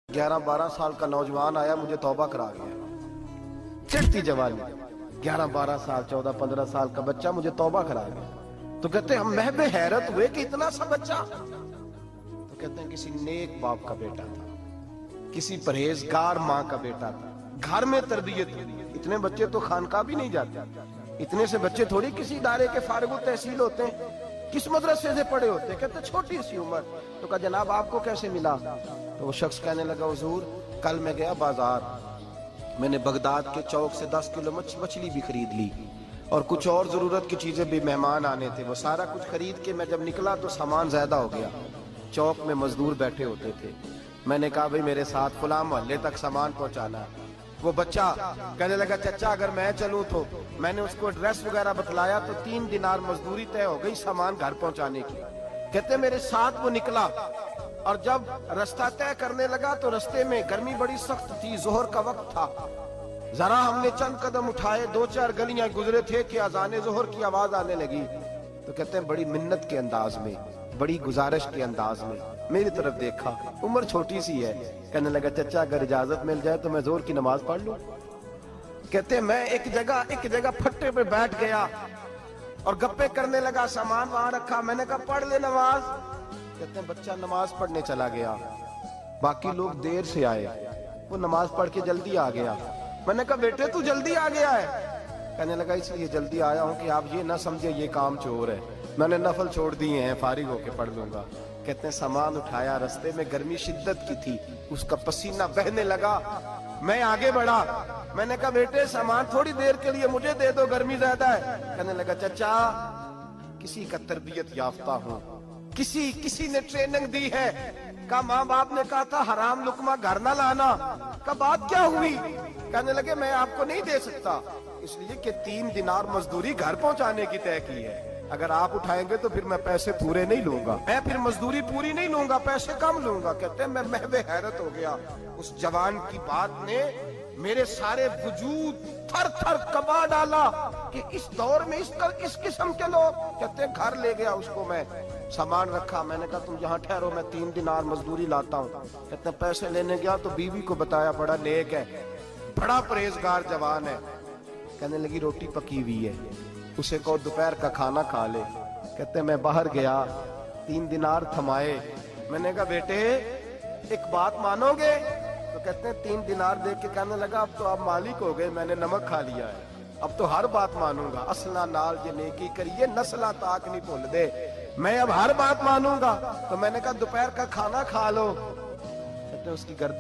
11-12 साल का नौजवान आया, मुझे तौबा करा गया। चढ़ती जवानी, 11-12 साल 14-15 साल का बच्चा मुझे तौबा करा गया। तो कहते हैं हम महबे हैरत हुए कि इतना सा बच्चा। तो कहते हैं किसी नेक बाप का बेटा था, किसी परहेजगार माँ का बेटा था, घर में तरबियत हुई। इतने बच्चे तो खानका भी नहीं जाते, इतने से बच्चे थोड़ी किसी इदारे के फारिग तहसील होते हैं, किस मदरसे से पढ़े होते। कहते छोटी सी उम्र। तो कहा जनाब आपको कैसे मिला? तो वो शख्स कहने लगा हुजूर कल मैं गया बाजार, मैंने बगदाद के चौक से 10 किलो मछली भी खरीद ली और कुछ और जरूरत की चीजें भी, मेहमान आने थे, वो सारा कुछ खरीद के मैं जब निकला तो सामान ज्यादा हो गया। चौक में मजदूर बैठे होते थे, मैंने कहा भाई मेरे साथ फलां मोहल्ले तक सामान पहुंचाना है। वो बच्चा कहने लगा चचा अगर मैं चलूं तो। मैंने उसको एड्रेस वगैरह बतलाया तो 3 दिनार मजदूरी तय हो गई सामान घर पहुंचाने की। कहते मेरे साथ वो निकला और जब रास्ता तय करने लगा तो रास्ते में गर्मी बड़ी सख्त थी, जोहर का वक्त था। जरा हमने चंद कदम उठाए, 2-4 गलियां गुजरे थे कि अजाने जोहर की आवाज आने लगी। तो कहते हैं बड़ी मिन्नत के अंदाज में, बड़ी गुजारिश के अंदाज में मेरी तरफ देखा, उम्र छोटी सी है। कहने लगा चचा अगर इजाजत मिल जाए तो मैं जोहर की नमाज पढ़ लूं। कहते मैं एक जगह फट्टे पे बैठ गया और गप्पे करने लगा, सामान वहां रखा, मैंने कहा पढ़ ले नमाज। कहते हैं बच्चा नमाज पढ़ने चला गया, बाकी लोग देर से आए, वो नमाज पढ़ के जल्दी आ गया। मैंने कहा बेटे तू जल्दी आ गया है? कहने लगा इसलिए जल्दी आया हूं कि आप ये ना समझे ये काम चोर है, मैंने नफल छोड़ दिए हैं, फारिग होके पढ़ लूंगा। कहते हैं सामान उठाया, रास्ते में गर्मी शिद्दत की थी, उसका पसीना बहने लगा, मैं आगे बढ़ा। मैंने कहा बेटे सामान थोड़ी देर के लिए मुझे दे दो, गर्मी ज्यादा है। कहने लगा चचा किसी का तरबियत याफ्ता हूं, किसी ने ट्रेनिंग दी है। कहा माँ बाप ने कहा था हराम लुकमा घर ना लाना। का बात क्या हुई? कहने लगे मैं आपको नहीं दे सकता, इसलिए कि 3 दिनार मजदूरी घर पहुंचाने की तय की है, अगर आप उठाएंगे तो फिर मैं पैसे पूरे नहीं लूंगा, मैं फिर मजदूरी पूरी नहीं लूंगा, पैसे कम लूंगा। कहते हैं मैं महवे हैरत हो गया। उस जवान की बात ने मेरे सारे वजूद थर थर कबा डाला कि इस दौर में इस किस्म के लोग। कहते हैं घर ले गया उसको, मैं सामान रखा, मैंने कहा तुम यहाँ ठहरो, मैं 3 दिनार मजदूरी लाता हूँ। कहते हैं पैसे लेने गया तो बीवी को बताया बड़ा नेक है, बड़ा परहेजगार जवान है। कहने लगी रोटी पकी हुई है, उसे कहो दोपहर का खाना खा ले। कहते मैं बाहर गया, 3 दिनार थमाए, मैंने कहा बेटे एक बात मानोगे? तो कहते हैं 3 दिनार दे के कहने लगा अब तो आप मालिक हो गए, मैंने नमक खा लिया है, अब तो हर बात मानूंगा। असला नाल जे नेकी करिए नस्ला ताक नहीं भूल दे, मैं अब हर बात मानूंगा। तो मैंने कहा दोपहर का खाना खा लो। कहते उसकी गर्दन